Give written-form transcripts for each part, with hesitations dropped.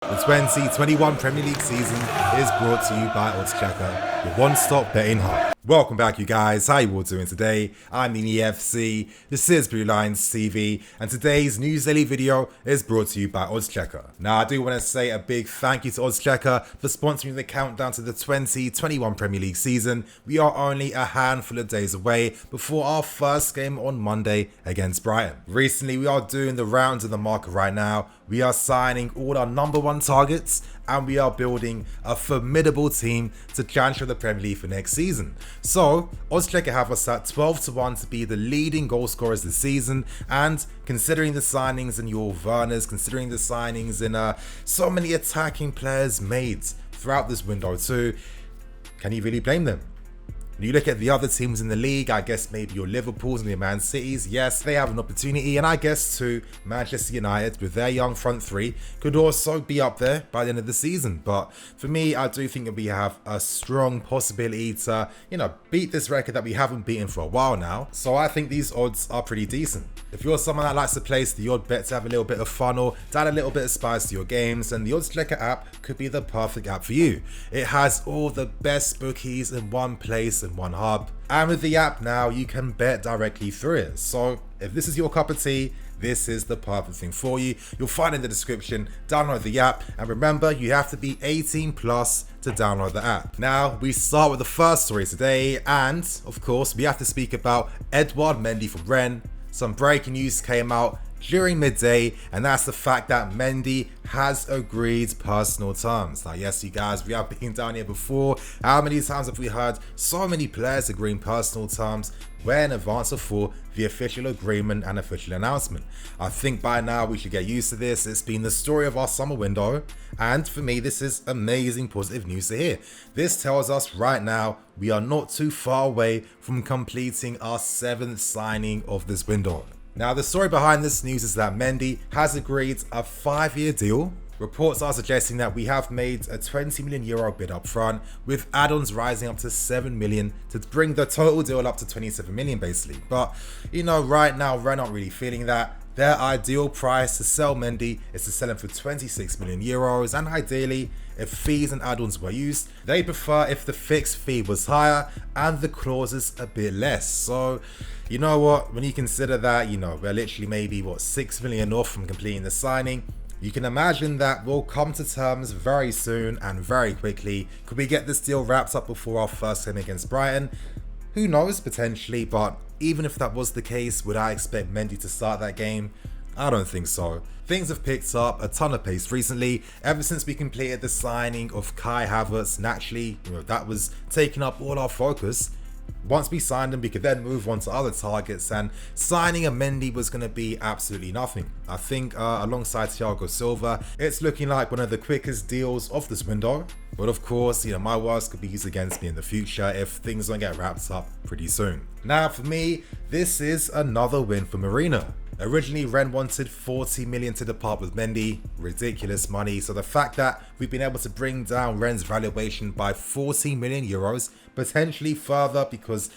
The 2021 Premier League season is brought to you by Oddschecker, your one-stop betting hub. Welcome back, you guys. How you all doing today? I'm the EFC, this is Blue Lines TV, and today's news daily video is brought to you by Oddschecker. Now, I do want to say a big thank you to Oddschecker for sponsoring the countdown to the 2021 Premier League season. We are only a handful of days away before our first game on Monday against Brighton. Recently, we are doing the rounds of the market right now. We are signing all our number one targets, and we are building a formidable team to challenge for the Premier League for next season. So, Oddschecker have us at 12-1 to be the leading goal scorers this season, and considering the signings in your Werners, considering the signings in so many attacking players made throughout this window too, can you really blame them? When you look at the other teams in the league, I guess maybe your Liverpools and your Man Cities, yes, they have an opportunity, and I guess too, Manchester United with their young front three could also be up there by the end of the season. But for me, I do think that we have a strong possibility to, beat this record that we haven't beaten for a while now. So I think these odds are pretty decent. If you're someone that likes to place the odd bet to have a little bit of fun or to add a little bit of spice to your games, then the Oddschecker app could be the perfect app for you. It has all the best bookies in one place, in one hub, and with the app now you can bet directly through it. So if this is your cup of tea, this is the perfect thing for you. You'll find in the description, download the app, and remember, you have to be 18 plus to download the app. Now we start with the first story today, and of course we have to speak about Edouard Mendy from Rennes. Some breaking news came out during midday, and that's the fact that Mendy has agreed personal terms. Now, yes, you guys, we have been down here before. How many times have we heard so many players agreeing personal terms way in advance before the official agreement and official announcement? I think by now we should get used to this. It's been the story of our summer window, and for me, this is amazing positive news to hear. This tells us right now we are not too far away from completing our 7th signing of this window. Now, the story behind this news is that Mendy has agreed a 5-year deal. Reports are suggesting that we have made a €20 million bid up front, with add-ons rising up to 7 million to bring the total deal up to 27 million basically. But, right now, Rennes aren't really feeling that. Their ideal price to sell Mendy is to sell him for €26 million, and ideally, if fees and add-ons were used, they prefer if the fixed fee was higher and the clauses a bit less. So, you know what, when you consider that, we're literally maybe, 6 million off from completing the signing, you can imagine that we'll come to terms very soon and very quickly. Could we get this deal wrapped up before our first game against Brighton? Who knows, potentially, but even if that was the case, would I expect Mendy to start that game? I don't think so. Things have picked up a ton of pace recently, ever since we completed the signing of Kai Havertz. Naturally, that was taking up all our focus. Once we signed him, we could then move on to other targets, and signing a Mendy was going to be absolutely nothing. I think alongside Thiago Silva, it's looking like one of the quickest deals of this window. But of course, my words could be used against me in the future if things don't get wrapped up pretty soon. Now for me, this is another win for Marina. Originally, Rennes wanted 40 million to depart with Mendy, ridiculous money. So the fact that we've been able to bring down Rennes' valuation by 40 million euros, potentially further, because,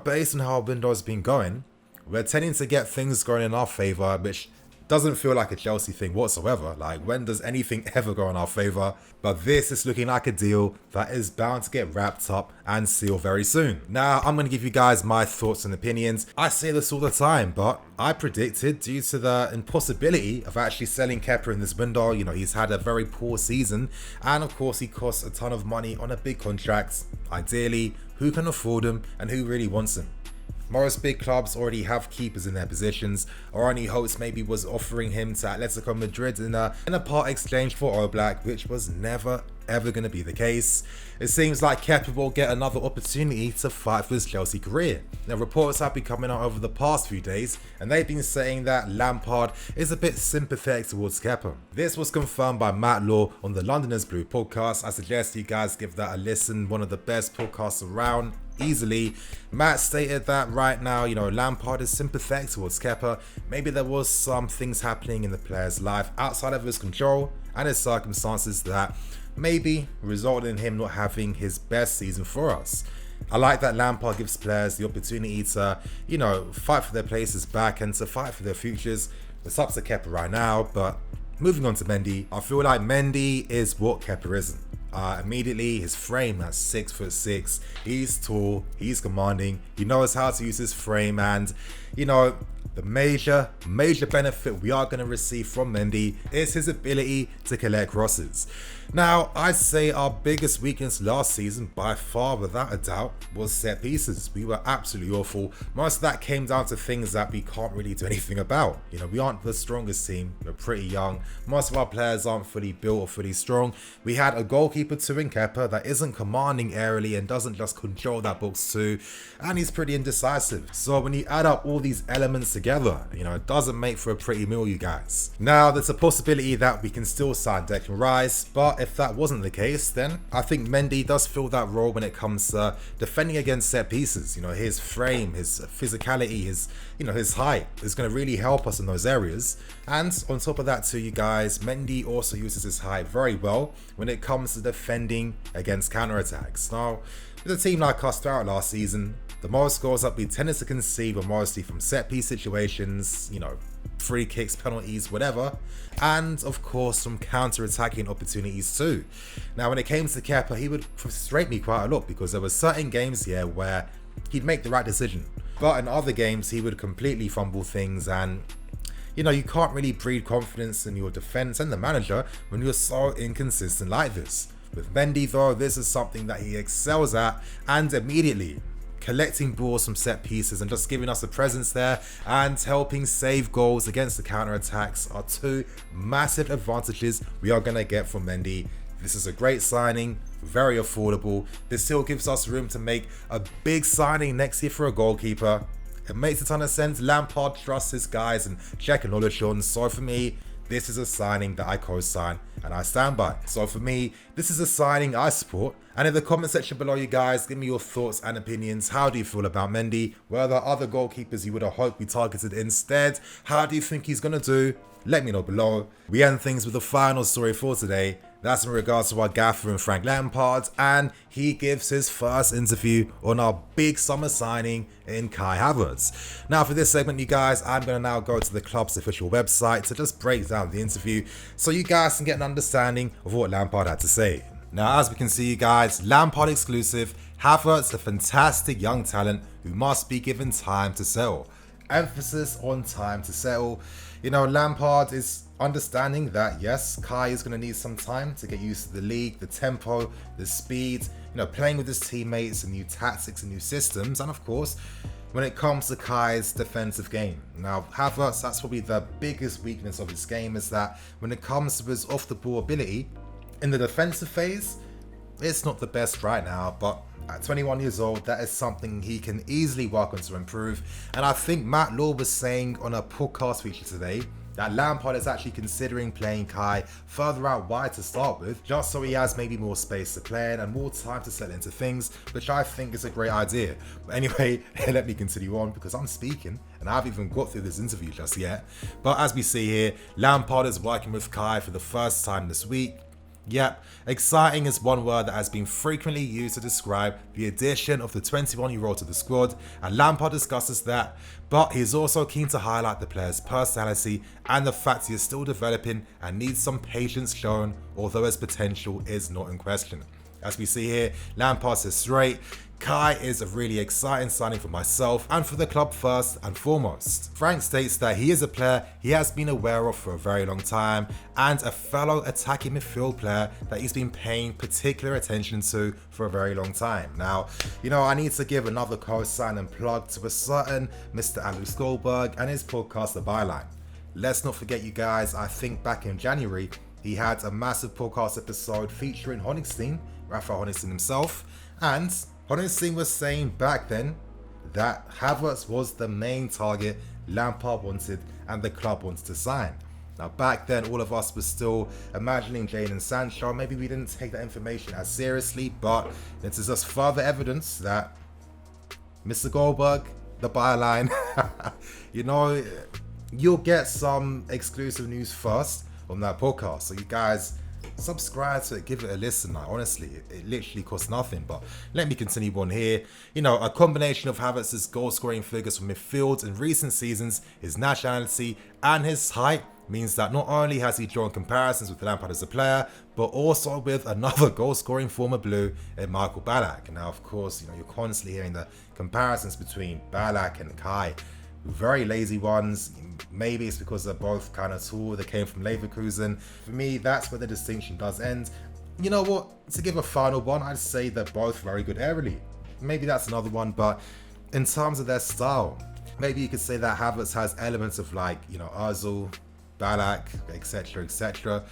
based on how our window's been going, we're tending to get things going in our favour, which doesn't feel like a Chelsea thing whatsoever. Like, when does anything ever go in our favour? But this is looking like a deal that is bound to get wrapped up and sealed very soon. Now, I'm going to give you guys my thoughts and opinions. I say this all the time, but I predicted, due to the impossibility of actually selling Kepa in this window, he's had a very poor season, and of course he costs a ton of money on a big contract. Ideally, who can afford him and who really wants him? Most big clubs already have keepers in their positions. Our only hopes maybe was offering him to Atletico Madrid in a part exchange for Oblak, which was never ever going to be the case. It seems like Kepa will get another opportunity to fight for his Chelsea career. Now, reports have been coming out over the past few days, and they've been saying that Lampard is a bit sympathetic towards Kepa. This was confirmed by Matt Law on the Londoners Blue podcast. I suggest you guys give that a listen, one of the best podcasts around. Easily. Matt stated that right now, Lampard is sympathetic towards Kepa. Maybe there was some things happening in the player's life outside of his control and his circumstances that maybe resulted in him not having his best season for us. I like that Lampard gives players the opportunity to, fight for their places back and to fight for their futures. It's up to Kepa right now, but moving on to Mendy, I feel like Mendy is what Kepa isn't. Immediately, his frame at 6'6", he's tall, he's commanding, he knows how to use his frame, and you know, the major benefit we are going to receive from Mendy is his ability to collect crosses. Now, I'd say our biggest weakness last season, by far without a doubt, was set pieces. We were absolutely awful. Most of that came down to things that we can't really do anything about. You know, we aren't the strongest team. We're pretty young. Most of our players aren't fully built or fully strong. We had a goalkeeper too in Kepa that isn't commanding aerially and doesn't just control that box too, and he's pretty indecisive. So when you add up all these elements together, you know, it doesn't make for a pretty meal, you guys. Now, there's a possibility that we can still sign Declan Rice, but if that wasn't the case, then I think Mendy does fill that role when it comes to defending against set pieces. You know, his frame, his physicality, his height is going to really help us in those areas. And on top of that too, you guys, Mendy also uses his height very well when it comes to defending against counterattacks. Now, with a team like us throughout last season, the most goals that we tended to concede were mostly from set piece situations, you know, free kicks, penalties, whatever, and of course from counter-attacking opportunities too. Now, when it came to Kepa, he would frustrate me quite a lot because there were certain games here where he'd make the right decision, but in other games he would completely fumble things, and you know, you can't really breed confidence in your defense and the manager when you're so inconsistent like this. With Mendy though, this is something that he excels at, and immediately collecting balls from set pieces and just giving us a presence there and helping save goals against the counter-attacks are two massive advantages we are going to get from Mendy. This is a great signing, very affordable. This still gives us room to make a big signing next year for a goalkeeper. It makes a ton of sense. Lampard trusts his guys and check knowledge on, so for me, this is a signing that I co-sign and I stand by. So for me, this is a signing I support. And in the comment section below, you guys, give me your thoughts and opinions. How do you feel about Mendy? Were there other goalkeepers you would have hoped we targeted instead? How do you think he's going to do? Let me know below. We end things with the final story for today. That's in regards to our gaffer and Frank Lampard, and he gives his first interview on our big summer signing in Kai Havertz. Now for this segment, you guys, I'm going to now go to the club's official website to just break down the interview so you guys can get an understanding of what Lampard had to say. Now, as we can see, you guys, Lampard exclusive, Havertz, a fantastic young talent who must be given time to settle. Emphasis on time to settle. You know, Lampard is understanding that, yes, Kai is going to need some time to get used to the league, the tempo, the speed, you know, playing with his teammates and new tactics and new systems, and of course, when it comes to Kai's defensive game. Now, Havertz, that's probably the biggest weakness of his game, is that when it comes to his off-the-ball ability, in the defensive phase, it's not the best right now, but at 21 years old, that is something he can easily work on to improve. And I think Matt Law was saying on a podcast feature today that Lampard is actually considering playing Kai further out wide to start with, just so he has maybe more space to play in and more time to settle into things, which I think is a great idea. But anyway, let me continue on because I'm speaking and I haven't even got through this interview just yet. But as we see here, Lampard is working with Kai for the first time this week. Yep, exciting is one word that has been frequently used to describe the addition of the 21-year-old to the squad, and Lampard discusses that, but he is also keen to highlight the player's personality and the fact he is still developing and needs some patience shown, although his potential is not in question. As we see here, Lampard says straight, Kai is a really exciting signing for myself and for the club first and foremost. Frank states that he is a player he has been aware of for a very long time and a fellow attacking midfield player that he's been paying particular attention to for a very long time. Now, you know, I need to give another co-sign and plug to a certain Mr. Andrew Stolberg and his podcast, The Byline. Let's not forget, you guys, I think back in January, he had a massive podcast episode featuring Honigstein, Raphael Honigstein himself, and Honigstein was saying back then that Havertz was the main target Lampard wanted and the club wanted to sign. Now back then, all of us were still imagining Jadon Sancho. Maybe we didn't take that information as seriously, but this is just further evidence that Mr. Goldberg, The Byline, you know, you'll get some exclusive news first on that podcast. So you guys, subscribe to it, give it a listen. Like, honestly, it literally costs nothing. But let me continue on here. You know, a combination of Havertz's goal scoring figures from midfield in recent seasons, his nationality and his height means that not only has he drawn comparisons with Lampard as a player, but also with another goal-scoring former Blue in Michael Ballack. Now, of course, you're constantly hearing the comparisons between Ballack and Kai. Very lazy ones. Maybe it's because they're both kind of tall. They came from Leverkusen. For me, that's where the distinction does end. You know what? To give a final one, I'd say they're both very good aerially. Maybe that's another one, but in terms of their style, maybe you could say that Havertz has elements of Ozil, Ballack, etc., etc.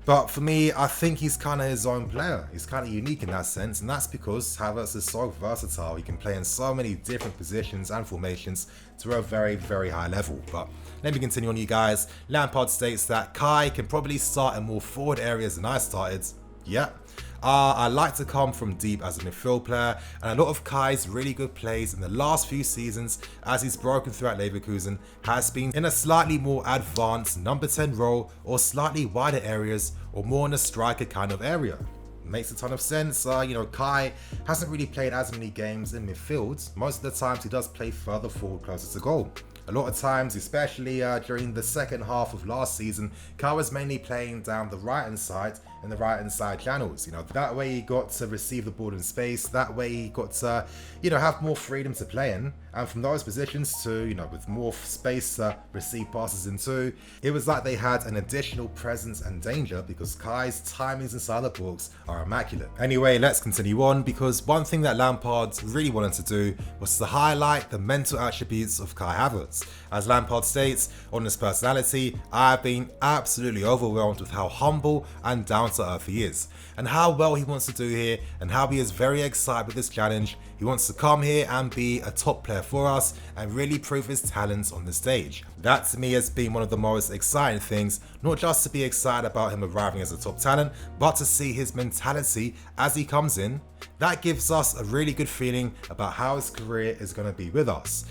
But for me, I think he's kind of his own player. He's kind of unique in that sense, and that's because Havertz is so versatile. He can play in so many different positions and formations to a very, very high level. But let me continue on, you guys. Lampard states that Kai can probably start in more forward areas than I started. Yep. I like to come from deep as a midfield player, and a lot of Kai's really good plays in the last few seasons as he's broken through at Leverkusen has been in a slightly more advanced number 10 role or slightly wider areas or more in a striker kind of area. Makes a ton of sense. Kai hasn't really played as many games in midfield. Most of the times he does play further forward closer to goal. A lot of times, especially during the second half of last season, Kai was mainly playing down the right-hand side in the right-hand side channels. That way he got to receive the ball in space. That way he got to, have more freedom to play in. And from those positions to, with more space to receive passes into, it was like they had an additional presence and danger because Kai's timings inside the box are immaculate. Anyway, let's continue on, because one thing that Lampard really wanted to do was to highlight the mental attributes of Kai Havertz. As Lampard states, on his personality, I have been absolutely overwhelmed with how humble and down to earth he is, and how well he wants to do here, and how he is very excited with this challenge. He wants to come here and be a top player for us and really prove his talents on the stage. That to me has been one of the most exciting things, not just to be excited about him arriving as a top talent, but to see his mentality as he comes in. That gives us a really good feeling about how his career is going to be with us.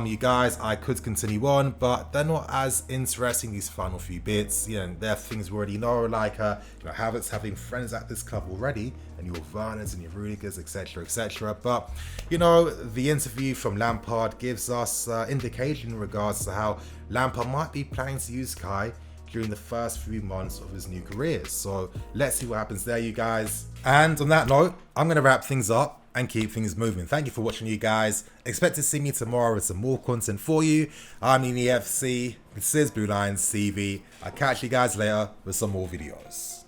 You guys, I could continue on, but they're not as interesting, these final few bits. They're things we already know, like Havertz having friends at this club already, and your Werners and your Rudigers, etc., etc. But the interview from Lampard gives us indication in regards to how Lampard might be planning to use Kai during the first few months of his new career. So let's see what happens there, you guys. And on that note, I'm going to wrap things up and keep things moving. Thank you for watching, you guys. Expect to see me tomorrow with some more content for you. I'm in the FC. This is Blue Lions TV. I'll catch you guys later with some more videos.